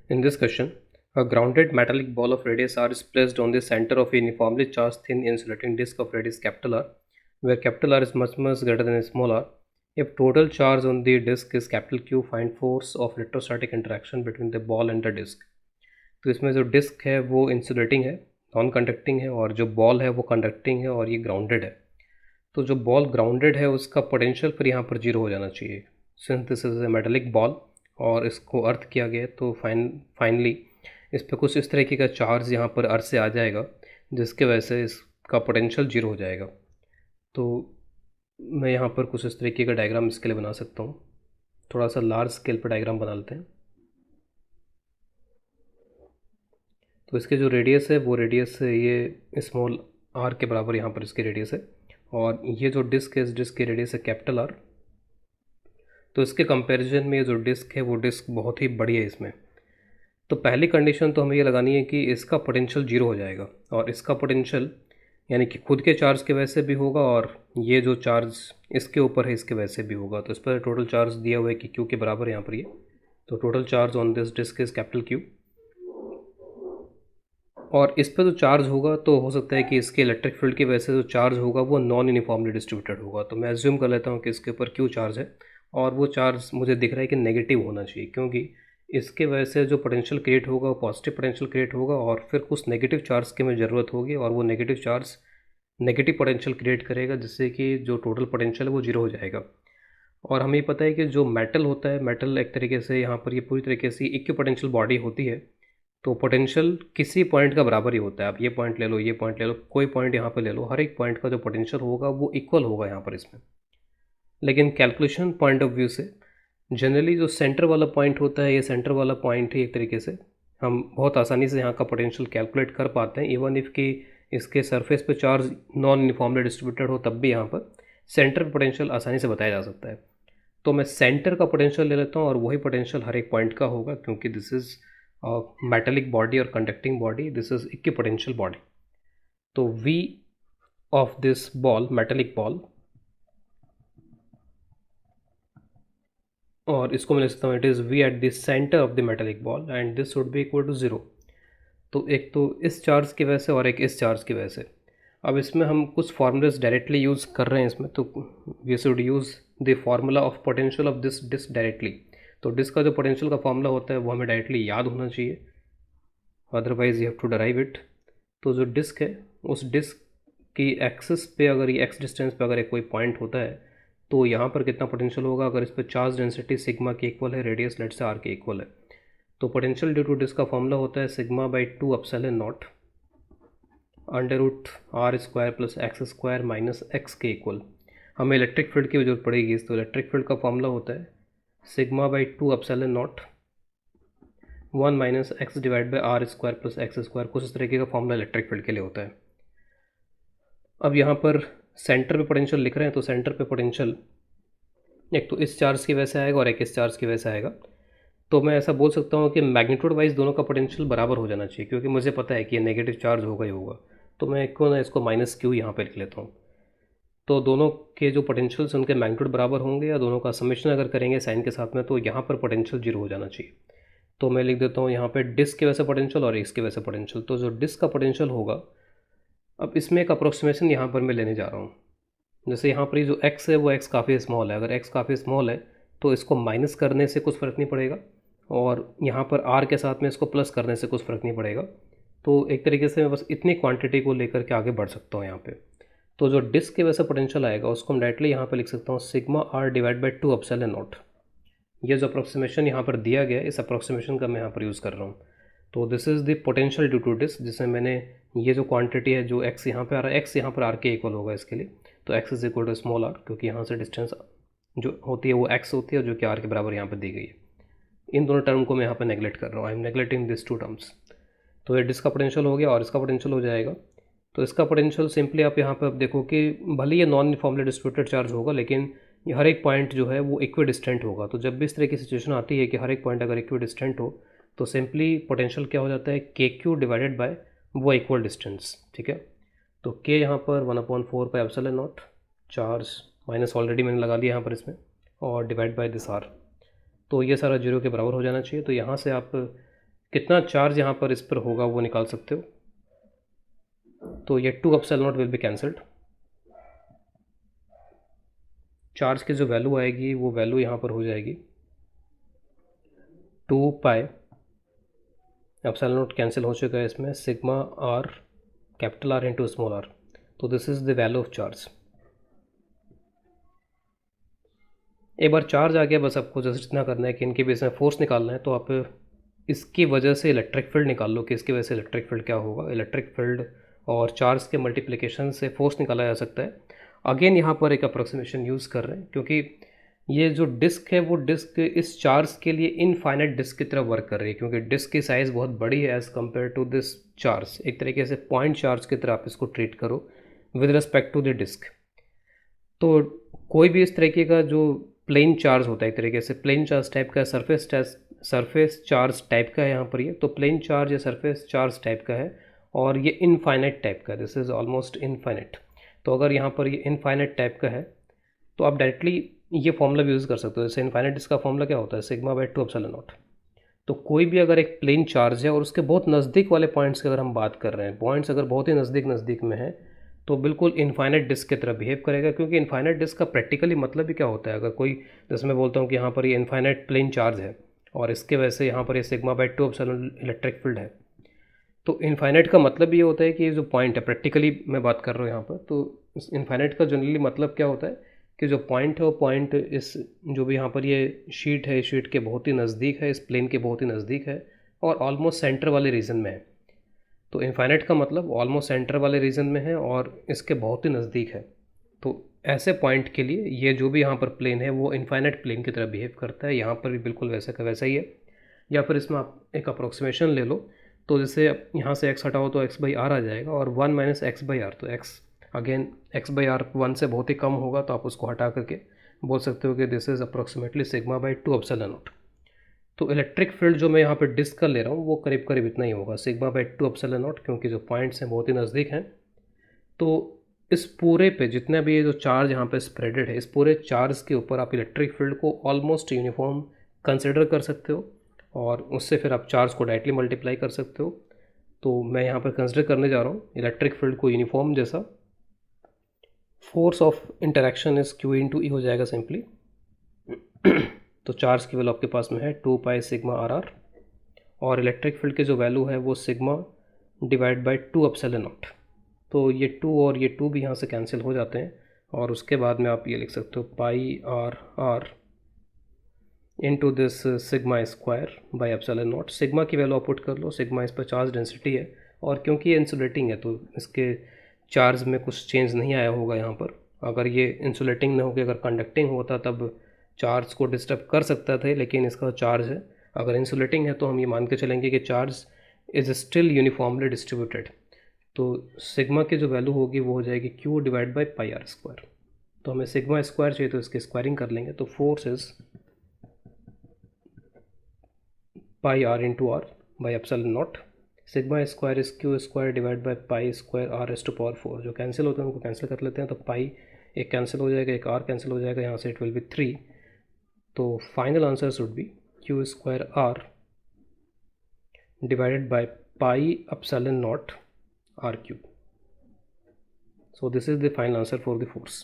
In this question, a grounded metallic ball of radius r is placed on the center of a uniformly charged thin insulating disk of radius capital R, where capital R is much greater than small r. If total charge on the disk is capital Q, find force of electrostatic interaction between the ball and the disk. तो इसमें जो disc है वो insulating है, non conducting है, और जो ball है वो कंडक्टिंग है और ये ग्राउंडेड है. तो जो बॉल ग्राउंडेड है उसका पोटेंशियल फिर यहाँ पर जीरो हो जाना चाहिए, since this is a metallic ball और इसको अर्थ किया गया है. तो फाइनली इस पर कुछ इस तरीके का चार्ज यहाँ पर अर्थ से आ जाएगा जिसके वजह से इसका पोटेंशियल जीरो हो जाएगा. तो मैं यहाँ पर कुछ इस तरीके का डायग्राम इसके लिए बना सकता हूँ. थोड़ा सा लार्ज स्केल पर डायग्राम बना लेते हैं. तो इसके जो रेडियस है वो रेडियस ये स्मॉल आर के बराबर यहाँ पर इसकी रेडियस है, और ये जो डिस्क है इस डिस्क की रेडियस है कैपिटल आर. तो इसके कंपैरिजन में ये जो डिस्क है वो डिस्क बहुत ही बड़ी है इसमें. तो पहली कंडीशन तो हमें ये लगानी है कि इसका पोटेंशियल जीरो हो जाएगा, और इसका पोटेंशियल यानी कि खुद के चार्ज के वजह से भी होगा और ये जो चार्ज इसके ऊपर है इसके वजह से भी होगा. तो इस पर टोटल चार्ज दिया हुआ है कि क्यू के बराबर है यहाँ पर ये. तो total charge on this disc is capital Q, और इस पर जो चार्ज होगा तो हो सकता है कि इसके इलेक्ट्रिक फील्ड की वजह से जो चार्ज होगा वो नॉन यूनिफॉर्मली डिस्ट्रीब्यूटेड होगा. तो मैं एज्यूम कर लेता हूँ कि इसके ऊपर क्यू चार्ज है, और वो चार्ज मुझे दिख रहा है कि नेगेटिव होना चाहिए, क्योंकि इसके वजह से जो पोटेंशियल क्रिएट होगा वो पॉजिटिव पोटेंशियल क्रिएट होगा, और फिर कुछ नेगेटिव चार्ज की मुझे ज़रूरत होगी, और वो negative charge negative potential create करेगा जिससे कि जो टोटल पोटेंशियल है वो जीरो हो जाएगा. और हमें पता है कि जो मेटल होता है, मेटल एक तरीके से यहाँ पर ये पूरी तरीके से इक्विपोटेंशियल बॉडी होती है. तो पोटेंशियल किसी पॉइंट का बराबर ही होता है. आप ये पॉइंट ले लो, ये पॉइंट ले लो, कोई पॉइंट यहाँ पे ले लो, हर एक पॉइंट का जो पोटेंशियल होगा वो इक्वल होगा यहाँ पर इसमें. लेकिन कैलकुलेशन पॉइंट ऑफ व्यू से जनरली जो सेंटर वाला पॉइंट होता है, ये सेंटर वाला पॉइंट ही एक तरीके से हम बहुत आसानी से यहाँ का पोटेंशियल कैलकुलेट कर पाते हैं. इवन इफ़ कि इसके सरफेस पे चार्ज नॉन यूनिफॉर्मली डिस्ट्रीब्यूटेड हो तब भी यहाँ पर सेंटर पोटेंशियल आसानी से बताया जा सकता है. तो मैं सेंटर का पोटेंशियल ले लेता हूँ, और वही पोटेंशियल हर एक पॉइंट का होगा, क्योंकि दिस इज़ मेटेलिक बॉडी और conducting body, this is equipotential body. तो V of this ball, metallic ball, और इसको मैं लिख सकता हूँ it is V at the centre of the metallic ball and this would be equal to zero. तो एक तो इस चार्ज की वजह से और एक इस चार्ज की वजह से. अब इसमें हम कुछ फार्मूलाज डायरेक्टली यूज़ कर रहे हैं इसमें, तो we should use the formula of potential of this disc directly. तो डिस्क का जो पोटेंशियल का फार्मूला होता है वो हमें डायरेक्टली याद होना चाहिए, otherwise you have to derive it. तो जो डिस्क है उस डिस्क की एक्सिस पे अगर ये एक्स डिस्टेंस पे अगर एक कोई पॉइंट होता है तो यहाँ पर कितना पोटेंशियल होगा. अगर इस पर चार्ज डेंसिटी सिग्मा के इक्वल है, रेडियस लेट से आर के इक्वल है, तो पोटेंशियल ड्यू टू डिस्क का फॉर्मूला होता है sigma by 2 epsilon naught under root R square plus X square minus X के इक्वल. हमें इलेक्ट्रिक फील्ड की जरूरत पड़ेगी, तो इलेक्ट्रिक फील्ड का फॉर्मूला होता है sigma by 2 epsilon naught 1 minus X divide by R square plus X square. कुछ इस तरीके का फॉर्मूला इलेक्ट्रिक फील्ड के लिए होता है. अब यहाँ पर सेंटर पे पोटेंशियल लिख रहे हैं, तो सेंटर पे पोटेंशियल एक तो इस चार्ज की वजह से आएगा और एक इस चार्ज की वजह से आएगा. तो मैं ऐसा बोल सकता हूँ कि मैग्नीट्यूड वाइज दोनों का पोटेंशियल बराबर हो जाना चाहिए, क्योंकि मुझे पता है कि ये नेगेटिव चार्ज होगा ही होगा. तो मैं क्यों ना इसको माइनस क्यू यहाँ पर लिख लेता हूँ. तो दोनों के जो पोटेंशियल्स उनके मैग्नीट्यूड बराबर होंगे, या दोनों का समेशन अगर करेंगे साइन के साथ में, तो यहाँ पर पोटेंशियल जीरो हो जाना चाहिए. तो मैं लिख देता हूँ यहाँ पे डिस्क की वजह से पोटेंशियल और एक्स की वजह से पोटेंशियल. तो जो डिस्क का पोटेंशियल होगा, अब इसमें एक अप्रोक्सीमेशन यहाँ पर मैं लेने जा रहा हूँ. जैसे यहाँ पर ये जो एक्स है वो एक्स काफ़ी स्मॉल है. अगर एक्स काफ़ी स्मॉल है तो इसको माइनस करने से कुछ फ़र्क नहीं पड़ेगा, और यहाँ पर आर के साथ में इसको प्लस करने से कुछ फ़र्क नहीं पड़ेगा. तो एक तरीके से मैं बस इतनी क्वांटिटी को लेकर के आगे बढ़ सकता हूँ यहाँ पे. तो जो डिस्क की वजह से पोटेंशियल आएगा उसको हम डायरेक्टली यहाँ पे लिख सकता हूँ sigma R divide by 2 epsilon naught. ये जो अप्रोक्सीमेशन यहाँ पर दिया गया है, इस अप्रोक्सीमेशन का मैं यहाँ पर यूज़ कर रहा हूँ. तो this is the potential due to disc, जिसमें मैंने ये जो क्वांटिटी है जो एक्स यहाँ पे आ रहा है, एक्स यहाँ पर आर के इक्वल होगा इसके लिए. तो X is equal to small R, क्योंकि यहाँ से डिस्टेंस जो होती है वो एक्स होती है, जो कि आर के बराबर यहाँ पर दी गई है. इन दोनों टर्म को मैं यहाँ पर नेगलेक्ट कर रहा हूँ. I am neglecting this two terms. तो ये डिस्क का पोटेंशियल हो गया और इसका पोटेंशियल हो जाएगा. तो इसका पोटेंशियल सिंपली आप यहाँ पे अब देखो कि भले ये नॉन यूनिफॉर्मली डिस्ट्रीब्यूटेड चार्ज होगा, लेकिन ये हर एक पॉइंट जो है वो इक्वी डिस्टेंट होगा. तो जब भी इस तरह की सिचुएशन आती है कि हर एक पॉइंट अगर इक्वी डिस्टेंट हो, तो सिंपली पोटेंशियल क्या हो जाता है के क्यू डिवाइडेड बाय वो इक्वल डिस्टेंस. ठीक है. तो के यहाँ पर 1/4 पाई epsilon not, charge minus already मैंने लगा दिया यहाँ पर इसमें, और डिवाइड बाय दिस आर. तो ये सारा जीरो के बराबर हो जाना चाहिए. तो यहाँ से आप कितना चार्ज यहाँ पर इस पर होगा वो निकाल सकते हो। तो ये 2 epsilon not will be cancelled. Charge की जो वैल्यू आएगी वो वैल्यू यहाँ पर हो जाएगी 2 पाई एप्सिलॉन नॉट कैंसिल हो चुका है इसमें, sigma R capital R into small R. तो this is the value of charge. एक बार चार्ज आ गया, बस आपको जस्ट इतना करना है कि इनके बेस में फोर्स निकालना है। तो आप इसकी वजह से इलेक्ट्रिक फील्ड निकाल लो कि इसकी वजह से इलेक्ट्रिक फील्ड क्या होगा। इलेक्ट्रिक फील्ड और चार्ज के मल्टीप्लिकेशन से फोर्स निकाला जा सकता है। अगेन यहाँ पर एक अप्रोक्सीमेशन यूज़ कर रहे हैं क्योंकि ये जो डिस्क है वो डिस्क इस चार्ज के लिए इनफाइनाइट डिस्क की तरह वर्क कर रही है, क्योंकि डिस्क की साइज़ बहुत बड़ी है as compare to this charge. एक तरीके से पॉइंट चार्ज की तरह आप इसको ट्रीट करो with respect to the disc. तो कोई भी इस तरीके का जो प्लेन चार्ज होता है, एक तरीके से प्लेन चार्ज टाइप का, सरफेस चार्ज टाइप का है यहाँ पर ये। तो प्लेन चार्ज या सरफेस चार्ज टाइप का है और ये इनफाइनाइट टाइप का है, दिस इज़ ऑलमोस्ट इनफाइनाइट। तो अगर यहाँ पर ये इनफाइनाइट टाइप का है तो आप डायरेक्टली ये फॉर्मूला भी यूज़ कर सकते हो। जैसे इनफाइनाइट इसका फॉर्मूला क्या होता है, सिग्मा बाई 2 एप्सिलॉन नॉट। तो कोई भी अगर एक प्लेन चार्ज है और उसके बहुत नज़दीक वाले पॉइंट्स की अगर हम बात कर रहे हैं, पॉइंट्स अगर बहुत ही नज़दीक में है तो बिल्कुल इनफाइनाइट डिस्क की तरह बिहेव करेगा। क्योंकि इनफाइनाइट डिस्क का प्रैक्टिकली मतलब ही क्या होता है, अगर कोई, जैसे मैं बोलता हूँ कि यहाँ पर ये इनफाइनाइट प्लेन चार्ज है और इसके वजह से यहाँ पर ये sigma by 2 epsilon electric field है, तो इनफाइनाइट का मतलब ये होता है कि ये जो पॉइंट है, प्रैक्टिकली मैं बात कर रहा हूँ यहाँ पर, तो इनफाइनाइट का जनरली मतलब क्या होता है कि जो पॉइंट है वो पॉइंट इस, जो भी यहाँ पर ये शीट है, इस शीट के बहुत ही नज़दीक है, इस प्लेन के बहुत ही नज़दीक है और ऑलमोस्ट सेंटर वाले रीजन में है। तो इनफाइनाइट का मतलब ऑलमोस्ट सेंटर वाले रीजन में है और इसके बहुत ही नज़दीक है। तो ऐसे पॉइंट के लिए ये जो भी यहाँ पर प्लेन है वो इनफाइनाइट प्लेन की तरह बिहेव करता है। यहाँ पर भी बिल्कुल वैसा का वैसा ही है। या फिर इसमें आप एक अप्रोक्सीमेशन ले लो, तो जैसे यहाँ से x हटाओ तो x बाई आर आ जाएगा और 1 माइनस एक्स बाई आर, तो x again x by R 1 से बहुत ही कम होगा, तो आप उसको हटा करके बोल सकते हो कि this is approximately sigma by 2 epsilon not. तो इलेक्ट्रिक फील्ड जो मैं यहाँ पे डिस्क का ले रहा हूँ वो करीब करीब इतना ही होगा, सिग्मा बाई 2 एप्सिलॉन नॉट, क्योंकि जो पॉइंट्स हैं बहुत ही नज़दीक हैं। तो इस पूरे पे जितना भी ये जो चार्ज यहाँ पे स्प्रेडेड है, इस पूरे चार्ज के ऊपर आप इलेक्ट्रिक फील्ड को ऑलमोस्ट यूनिफॉर्म कंसिडर कर सकते हो और उससे फिर आप चार्ज को डायरेक्टली मल्टीप्लाई कर सकते हो। तो मैं यहाँ पर कंसिडर करने जा रहा हूँ इलेक्ट्रिक फील्ड को यूनिफॉर्म जैसा। Force of interaction is Q into E हो जाएगा सिंपली। तो चार्ज की वैल्यू आपके पास में है 2 पाई सिग्मा आर आर और इलेक्ट्रिक फील्ड की जो वैल्यू है वो sigma divide by 2 epsilon not. तो ये 2 और ये 2 भी यहाँ से कैंसिल हो जाते हैं और उसके बाद में आप ये लिख सकते हो pi R R into this sigma square by epsilon naught. Sigma की वैल्यू आप पुट कर लो, सिग्मा इस पर चार्ज डेंसिटी है और क्योंकि ये इंसुलेटिंग है तो इसके चार्ज में कुछ चेंज नहीं आया होगा यहाँ पर। अगर ये इंसुलेटिंग ना होकर अगर कंडक्टिंग होता तब चार्ज को डिस्टर्ब कर सकता था, लेकिन इसका चार्ज है, अगर इंसुलेटिंग है तो हम ये मान के चलेंगे कि charge is still uniformly distributed. तो सिग्मा की जो वैल्यू होगी वो हो जाएगी Q divide by pi R square. तो हमें सिग्मा स्क्वायर चाहिए तो इसकी स्क्वायरिंग कर लेंगे। तो force is pi R into R by epsilon naught. Sigma square is Q square divide by pi square R S to power 4। जो cancel होते हैं उनको कैंसिल कर लेते हैं, तो पाई एक कैंसिल हो जाएगा, एक आर कैंसिल हो जाएगा, यहाँ से इट विल बी 3। तो final answer should be Q square R divided by pi epsilon naught R cube. So this is the final answer for the force.